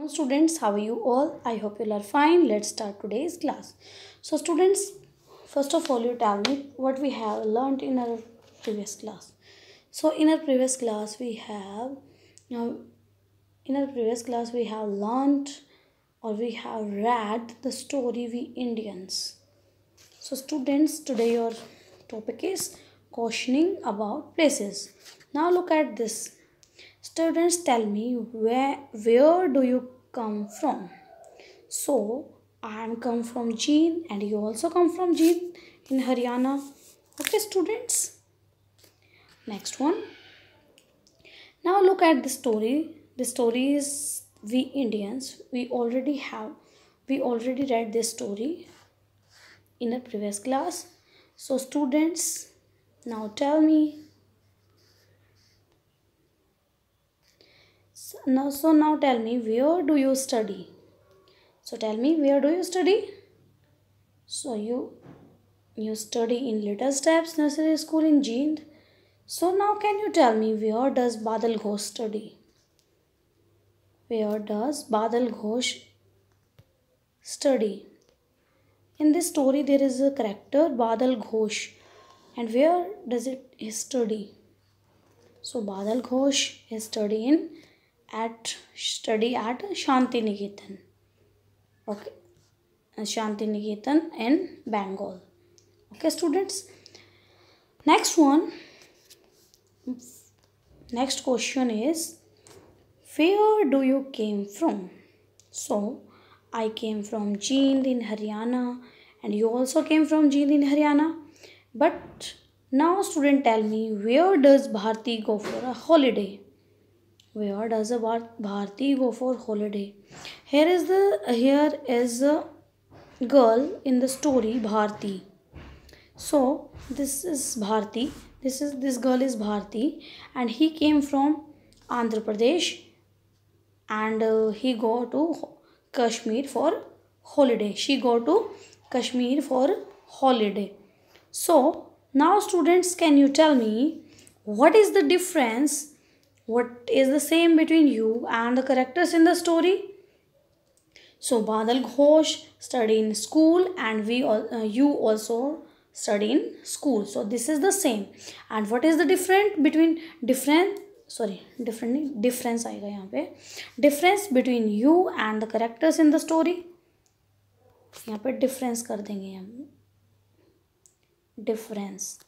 Afternoon, students. How are you all? I hope you all are fine. Let's start today's class. So, students, first of all, you tell me what we have learned in our previous class. So, in our previous class, now we have learned or we have read the story We Indians. So, students, today your topic is cautioning about places. Now, look at this. Students, tell me where do you come from? So I am come from Jean and you also come from Jean in Haryana. Okay, students. Next one. Now look at the story. The story is We Indians. We already read this story in a previous class. So students, now tell me. Now tell me, where do you study? So tell me, where do you study? So you study in Little Steps Nursery School in Jeend. So now can you tell me, where does Badal Ghosh study? Where does Badal Ghosh study? In this story there is a character Badal Ghosh, and where does it study? So Badal Ghosh is study at Shanti Niketan. Okay, Shanti Niketan in Bengal. Okay, students. Next question is, where do you came from? So I came from Jind in Haryana, and you also came from Jind in Haryana. But now, student, tell me, where does Bharti go for a holiday? Where does a Bharti go for holiday? Here is a girl in the story, Bharti. So this is Bharti. This girl is Bharti, and he came from Andhra Pradesh, and he go to Kashmir for holiday. She go to Kashmir for holiday. So now, students, can you tell me what is the difference? What is the same between you and the characters in the story? So Badal Ghosh study in school, and you also study in school. So this is the same. And what is the difference आएगा यहाँ पे. Difference between you and the characters in the story. यहाँ पे difference कर देंगे हम. Difference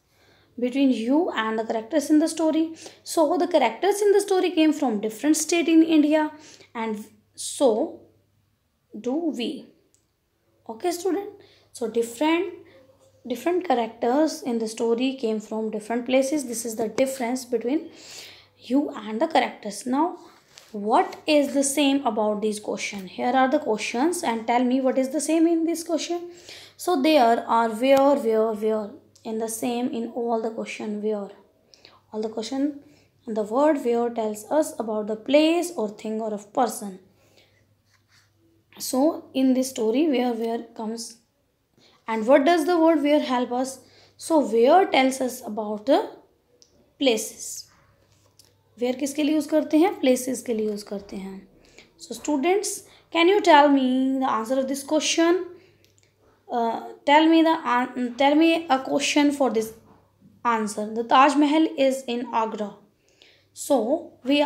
between you and the characters in the story. So the characters in the story came from different state in India, and so do we. Okay, student. So different characters in the story came from different places. This is the difference between you and the characters. Now, what is the same about these questions? Here are the questions, and tell me what is the same in this question. So there are where in the same in all the question. Where all the question, and the word where tells us about the place or thing or a person. So in this story, where comes, and what does the word where help us? So where tells us about the places. Where किसके लिए use करते हैं? Places के लिए use करते हैं. So students, can you tell me the answer of this question? Tell me a question for this answer. The Taj Mahal is in Agra. So we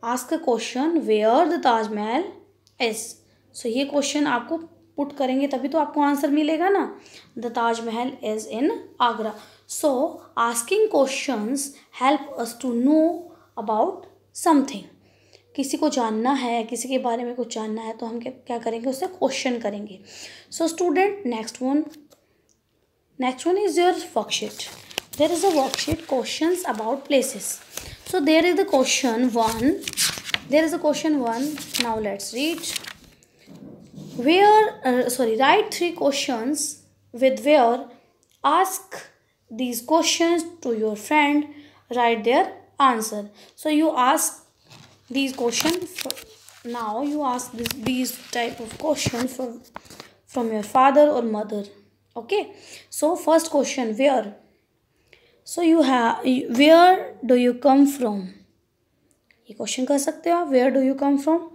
ask a question where the Taj Mahal is. So ये question आपको put करेंगे तभी तो आपको answer मिलेगा ना. The Taj Mahal is in Agra. So asking questions help us to know about something. किसी को जानना है, किसी के बारे में कुछ जानना है, तो हम क्या करेंगे, उससे क्वेश्चन करेंगे. So student, next one is your worksheet. There is a worksheet, questions about places. So there is the question 1. Now let's read. Write 3 questions with where. Ask these questions to your friend. Write their answer. So you ask these questions. Now you ask these type of questions from your father or mother. Okay. So first question, where. So where do you come from? ये question कर सकते हो आप, where do you come from.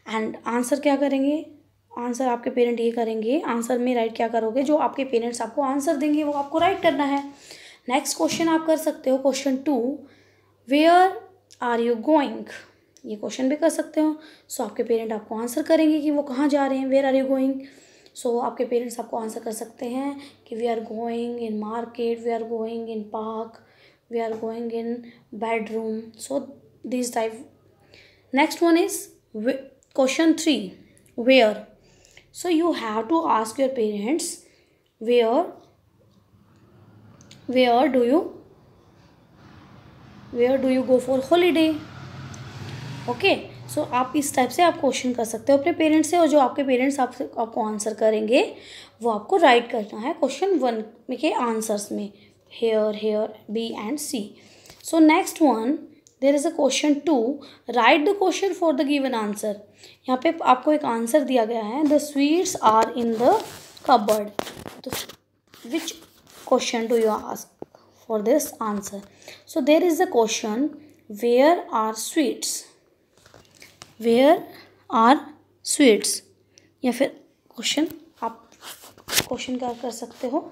And answer क्या करेंगे, answer आपके parent ये करेंगे, आंसर में राइट क्या करोगे, जो आपके पेरेंट्स आपको आंसर देंगे वो आपको राइट करना है। नेक्स्ट क्वेश्चन आप कर सकते हो question 2, where are you going, ये क्वेश्चन भी कर सकते हो। सो आपके पेरेंट आपको आंसर करेंगे कि वो कहाँ जा रहे हैं, where are you going. So आपके पेरेंट्स आपको आंसर कर सकते हैं कि we are going in market, we are going in park, we are going in bedroom. So this type. Next one is question 3, where. So you have to ask your parents where do you go for holiday। Okay, so आप इस type से आप question कर सकते हो अपने parents से, और जो आपके पेरेंट्स आपको आंसर करेंगे वो आपको राइट करना है क्वेश्चन 1 में के आंसर्स में, here B and C. So next one, there is a question 2, write the question for the given answer. यहाँ पे आपको एक आंसर दिया गया है, the sweets are in the cupboard. तो which question do you ask for this answer. So there is the question, where are sweets, where are sweets. या फिर क्वेश्चन आप क्वेश्चन क्या कर सकते हो,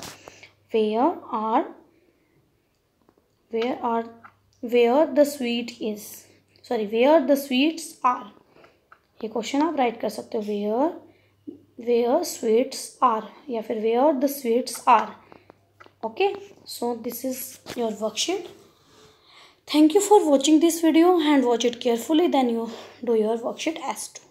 where the sweet is, sorry where the sweets are, ये question आप write कर सकते हो, वेयर स्वीट्स आर, या फिर where the sweets are. Okay, so this is your worksheet. Thank you for watching this video and watch it carefully, then you do your worksheet as 2.